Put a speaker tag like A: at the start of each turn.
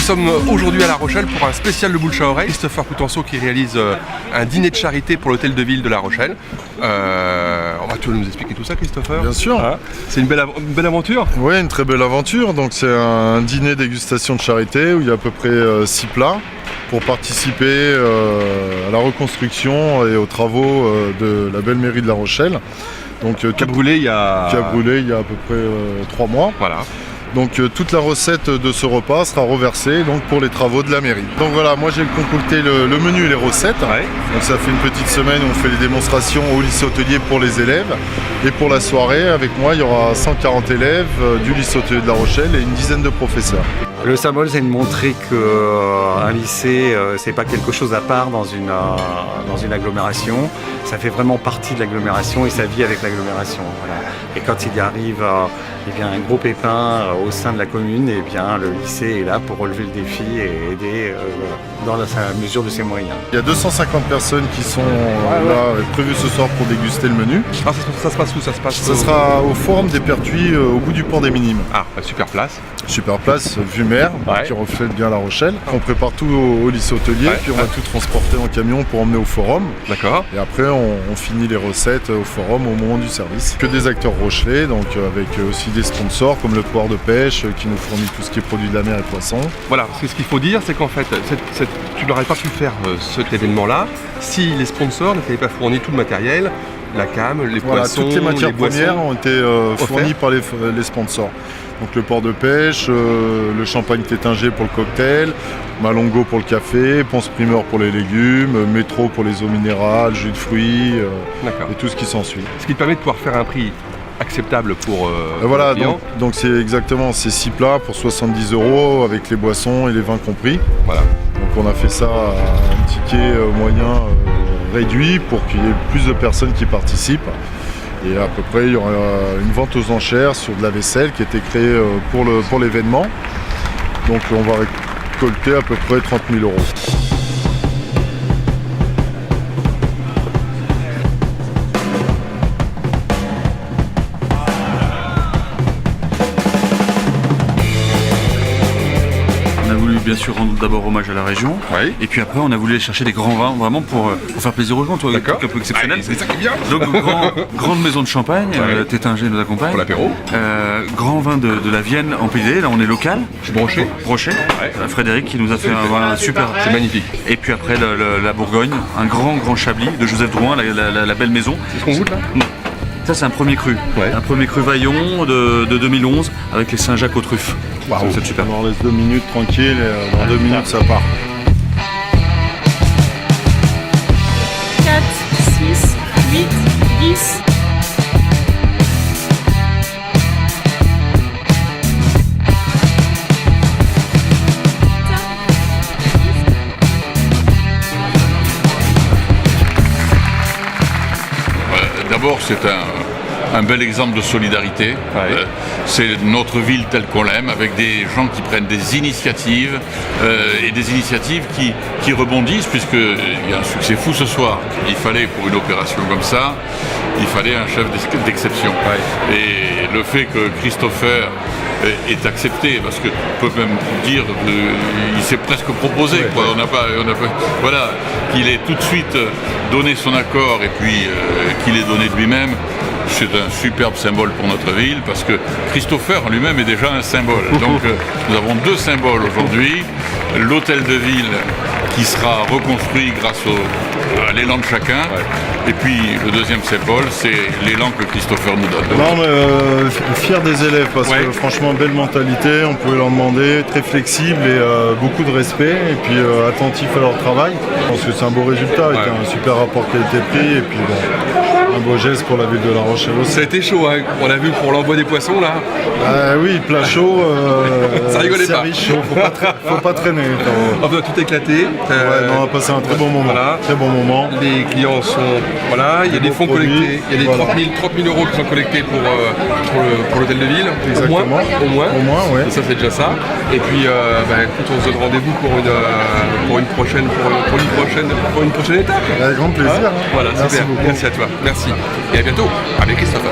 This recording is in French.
A: sommes aujourd'hui à La Rochelle pour un spécial de bouche à oreille. Christopher Coutenceau qui réalise un dîner de charité pour l'hôtel de ville de La Rochelle. Tu veux nous expliquer tout ça, Christopher?
B: Bien sûr.
A: C'est une belle aventure?
B: Oui, une très belle aventure. Donc c'est un dîner dégustation de charité où il y a à peu près 6 plats pour participer à la reconstruction et aux travaux de la belle mairie de La Rochelle. Donc,
A: qui a brûlé il y a
B: à peu près 3 mois.
A: Voilà.
B: Donc toute la recette de ce repas sera reversée donc, pour les travaux de la mairie. Donc voilà, moi j'ai concocté le menu et les recettes.
A: Ouais.
B: Donc ça fait une petite semaine où on fait les démonstrations au lycée hôtelier pour les élèves. Et pour la soirée, avec moi, il y aura 140 élèves du lycée hôtelier de La Rochelle et une dizaine de professeurs.
C: Le symbole, c'est de montrer qu'un lycée, c'est pas quelque chose à part dans une agglomération. Ça fait vraiment partie de l'agglomération et ça vit avec l'agglomération. Voilà. Et quand il y arrive un gros pépin au sein de la commune, le lycée est là pour relever le défi et aider dans la mesure de ses moyens.
B: Il y a 250 personnes qui sont là prévues ce soir pour déguster le menu.
A: Ça se passe où?
B: Ça sera au Forum des Pertuis au bout du port des Minimes.
A: Super place.
B: Super place, vue mer, qui reflète bien La Rochelle. On prépare tout au lycée hôtelier, puis on va tout transporter en camion pour emmener au forum.
A: D'accord.
B: Et après, on finit les recettes au forum au moment du service. Que des acteurs rochelais, donc avec aussi des sponsors comme le port de pêche qui nous fournit tout ce qui est produits de la mer et poissons.
A: Voilà, ce qu'il faut dire, c'est qu'en fait, tu n'aurais pas pu faire cet événement-là si les sponsors ne t'avaient pas fourni tout le matériel, la cam, les poissons,
B: toutes les matières premières ont été fournies par les sponsors. Donc le port de pêche, le champagne Tétinger pour le cocktail, Malongo pour le café, Ponce Primeur pour les légumes, Métro pour les eaux minérales, jus de fruits et tout ce qui s'ensuit.
A: Ce qui te permet de pouvoir faire un prix acceptable pour
B: voilà,
A: le client.
B: Donc c'est exactement ces 6 plats pour 70 € avec les boissons et les vins compris.
A: Voilà.
B: Donc on a fait ça à un ticket moyen réduit pour qu'il y ait plus de personnes qui participent. Et à peu près, il y aura une vente aux enchères sur de la vaisselle qui a été créée pour l'événement. Donc on va récolter à peu près 30 000 €.
D: Bien sûr rendre d'abord hommage à la région, et puis après on a voulu aller chercher des grands vins vraiment pour faire plaisir aux gens, un truc un peu exceptionnel.
A: C'est ça qui est bien.
D: Donc grande maison de champagne, Tétinger nous accompagne.
A: Pour l'apéro.
D: Grand vin de la Vienne en PD, là on est local.
A: Brochet.
D: Frédéric qui nous a fait un vin super.
A: C'est magnifique.
D: Et puis après la Bourgogne, un grand Chablis de Joseph Drouin, la belle maison.
A: C'est ce qu'on goûte là?
D: Non. Ça c'est un premier cru, un premier cru Vaillon de 2011 avec les Saint-Jacques aux truffes.
B: Wow.
D: C'est super.
B: On leur laisse 2 minutes tranquille et dans 2 minutes ça part.
E: 4, 6, 8, 10.
F: D'abord, c'est un bel exemple de solidarité. C'est notre ville telle qu'on l'aime, avec des gens qui prennent des initiatives et des initiatives qui rebondissent, puisqu'il y a un succès fou ce soir. Il fallait, pour une opération comme ça, il fallait un chef d'exception. Et le fait que Christopher est accepté, parce qu'on peut même dire qu'il s'est presque proposé, quoi. Voilà, qu'il ait tout de suite donné son accord et puis qu'il ait donné de lui-même. C'est un superbe symbole pour notre ville, parce que Christopher lui-même est déjà un symbole. Donc nous avons 2 symboles aujourd'hui. L'hôtel de ville qui sera reconstruit grâce à l'élan de chacun. Et puis le deuxième symbole, c'est l'élan que Christopher nous donne.
B: Non, mais fier des élèves, parce que franchement, belle mentalité, on pouvait leur demander, très flexible et beaucoup de respect, et puis attentif à leur travail. Je pense que c'est un beau résultat, avec un super rapport qualité-prix, et puis un beau geste pour la ville de La Rochelle aussi.
A: Ça a été chaud, hein. On l'a vu pour l'envoi des poissons là.
B: Oui, plat chaud,
A: ça rigolait pas.
B: Service chaud, faut pas traîner.
A: On va tout éclater.
B: On a passé un très bon moment.
A: Voilà.
B: Très bon moment.
A: Les clients sont... Voilà, il y a des fonds collectés. Il y a des 30 000 € qui sont collectés pour l'hôtel de ville.
B: Exactement.
A: Au moins,
B: ouais.
A: Et ça c'est déjà ça. Et puis écoute, on se donne rendez-vous pour une prochaine étape.
B: Avec grand plaisir.
A: Voilà,
B: Merci
A: super.
B: beaucoup.
A: Merci à toi. Merci. Et à bientôt avec Christopher.